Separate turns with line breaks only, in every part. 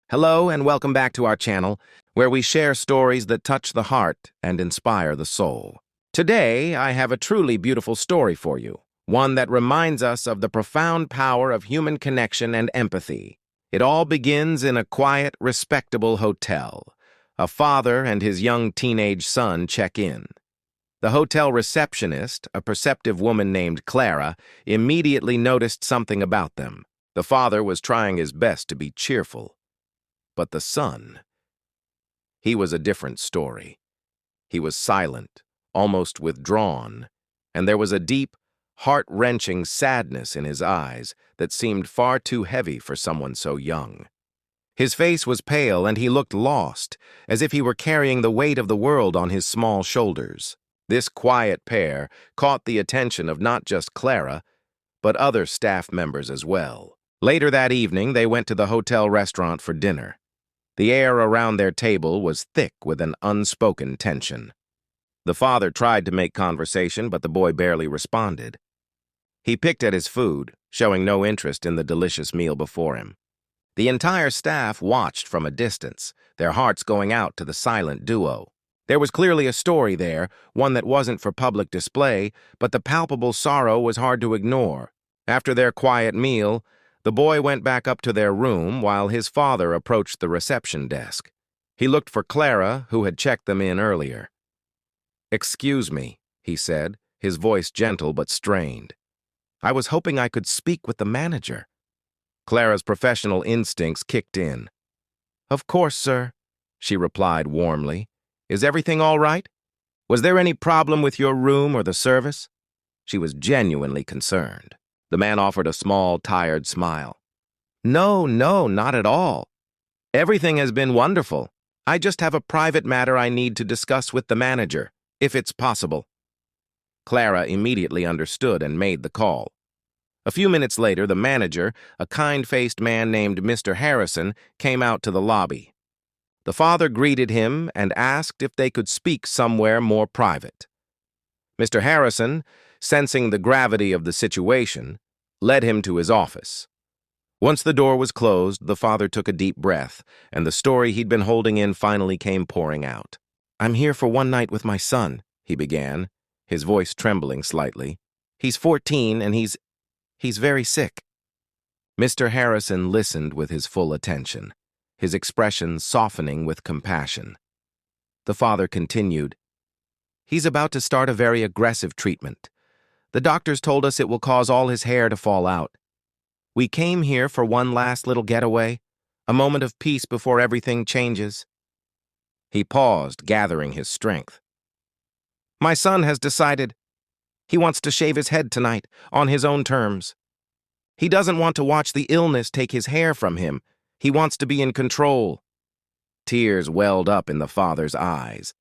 Hello and welcome back to our channel, where we share stories that touch the heart and inspire the soul. Today, I have a truly beautiful story for you, one that reminds us of the profound power of human connection and empathy. It all begins in a quiet, respectable hotel. A father and his young teenage son check in. The hotel receptionist, a perceptive woman named Clara, immediately noticed something about them. The father was trying his best to be cheerful. But the son, he was a different story. He was silent, almost withdrawn, and there was a deep, heart-wrenching sadness in his eyes that seemed far too heavy for someone so young. His face was pale and he looked lost, as if he were carrying the weight of the world on his small shoulders. This quiet pair caught the attention of not just Clara, but other staff members as well. Later that evening, they went to the hotel restaurant for dinner. The air around their table was thick with an unspoken tension. The father tried to make conversation, but the boy barely responded. He picked at his food, showing no interest in the delicious meal before him. The entire staff watched from a distance, their hearts going out to the silent duo. There was clearly a story there, one that wasn't for public display, but the palpable sorrow was hard to ignore. After their quiet meal, the boy went back up to their room while his father approached the reception desk. He looked for Clara, who had checked them in earlier. "Excuse me," he said, his voice gentle but strained. "I was hoping I could speak with the manager." Clara's professional instincts kicked in. "Of course, sir," she replied warmly. "Is everything all right? Was there any problem with your room or the service?" She was genuinely concerned. The man offered a small, tired smile. No, not at all. Everything has been wonderful. I just have a private matter I need to discuss with the manager, if it's possible." Clara immediately understood and made the call. A few minutes later, the manager, a kind-faced man named Mr. Harrison, came out to the lobby. The father greeted him and asked if they could speak somewhere more private. Mr. Harrison, sensing the gravity of the situation, led him to his office. Once the door was closed, the father took a deep breath, and the story he'd been holding in finally came pouring out. "I'm here for one night with my son," he began, his voice trembling slightly. "He's 14 and he's very sick." Mr. Harrison listened with his full attention, his expression softening with compassion. The father continued, "He's about to start a very aggressive treatment. The doctors told us it will cause all his hair to fall out. We came here for one last little getaway, a moment of peace before everything changes." He paused, gathering his strength. "My son has decided he wants to shave his head tonight, on his own terms. He doesn't want to watch the illness take his hair from him. He wants to be in control." Tears welled up in the father's eyes.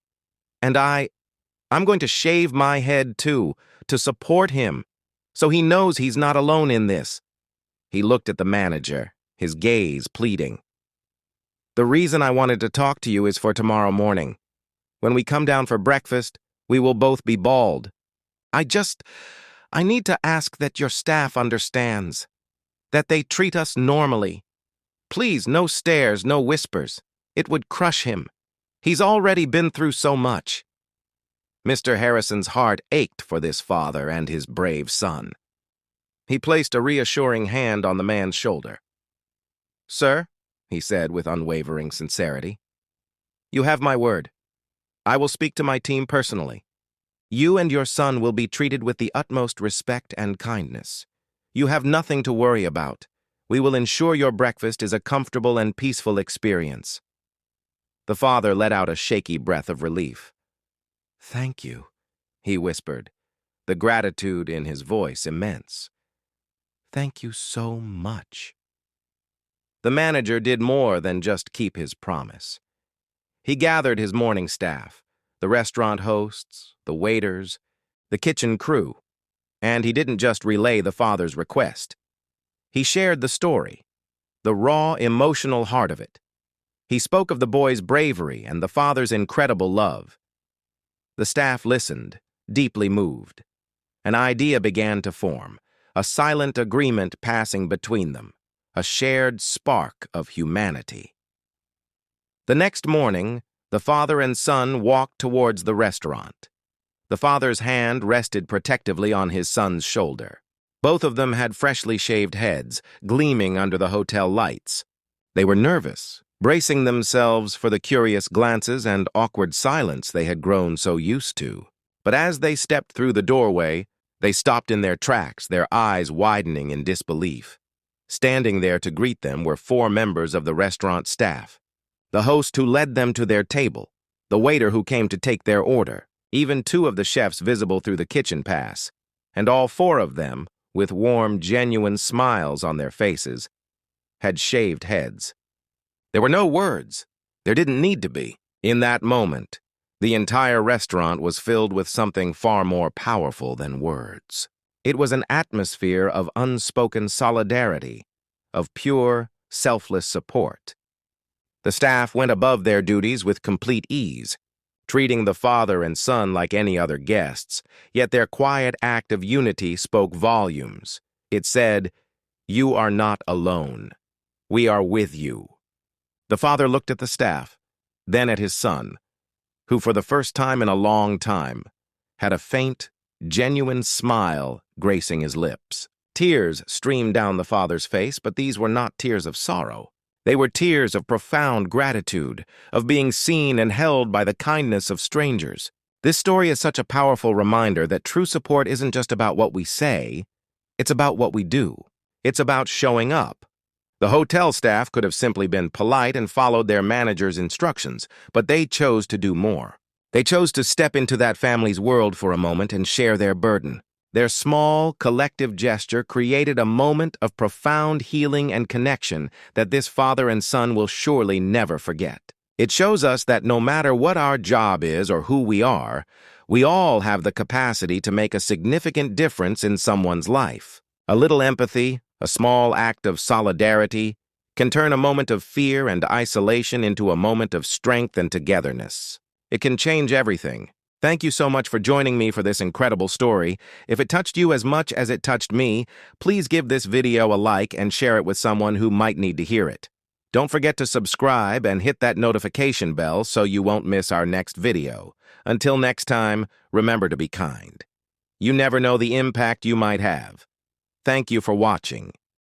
"And I'm going to shave my head too, to support him, so he knows he's not alone in this." He looked at the manager, his gaze pleading. "The reason I wanted to talk to you is for tomorrow morning. When we come down for breakfast, we will both be bald. I need to ask that your staff understands, that they treat us normally. Please, no stares, no whispers. It would crush him. He's already been through so much." Mr. Harrison's heart ached for this father and his brave son. He placed a reassuring hand on the man's shoulder. "Sir," he said with unwavering sincerity, "you have my word. I will speak to my team personally. You and your son will be treated with the utmost respect and kindness. You have nothing to worry about. We will ensure your breakfast is a comfortable and peaceful experience." The father let out a shaky breath of relief. "Thank you," he whispered, the gratitude in his voice immense. "Thank you so much." The manager did more than just keep his promise. He gathered his morning staff, the restaurant hosts, the waiters, the kitchen crew, and he didn't just relay the father's request. He shared the story, the raw, emotional heart of it. He spoke of the boy's bravery and the father's incredible love. The staff listened, deeply moved. An idea began to form, a silent agreement passing between them, a shared spark of humanity. The next morning, the father and son walked towards the restaurant. The father's hand rested protectively on his son's shoulder. Both of them had freshly shaved heads, gleaming under the hotel lights. They were nervous, bracing themselves for the curious glances and awkward silence they had grown so used to. But as they stepped through the doorway, they stopped in their tracks, their eyes widening in disbelief. Standing there to greet them were 4 members of the restaurant staff. The host who led them to their table, the waiter who came to take their order, even 2 of the chefs visible through the kitchen pass, and all 4 of them, with warm, genuine smiles on their faces, had shaved heads. There were no words. There didn't need to be. In that moment, the entire restaurant was filled with something far more powerful than words. It was an atmosphere of unspoken solidarity, of pure, selfless support. The staff went above their duties with complete ease, treating the father and son like any other guests, yet their quiet act of unity spoke volumes. It said, "You are not alone. We are with you." The father looked at the staff, then at his son, who for the first time in a long time had a faint, genuine smile gracing his lips. Tears streamed down the father's face, but these were not tears of sorrow. They were tears of profound gratitude, of being seen and held by the kindness of strangers. This story is such a powerful reminder that true support isn't just about what we say, it's about what we do. It's about showing up. The hotel staff could have simply been polite and followed their manager's instructions, but they chose to do more. They chose to step into that family's world for a moment and share their burden. Their small, collective gesture created a moment of profound healing and connection that this father and son will surely never forget. It shows us that no matter what our job is or who we all have the capacity to make a significant difference in someone's life. A little empathy, a small act of solidarity, can turn a moment of fear and isolation into a moment of strength and togetherness. It can change everything. Thank you so much for joining me for this incredible story. If it touched you as much as it touched me, please give this video a like and share it with someone who might need to hear it. Don't forget to subscribe and hit that notification bell so you won't miss our next video. Until next time, remember to be kind. You never know the impact you might have. Thank you for watching.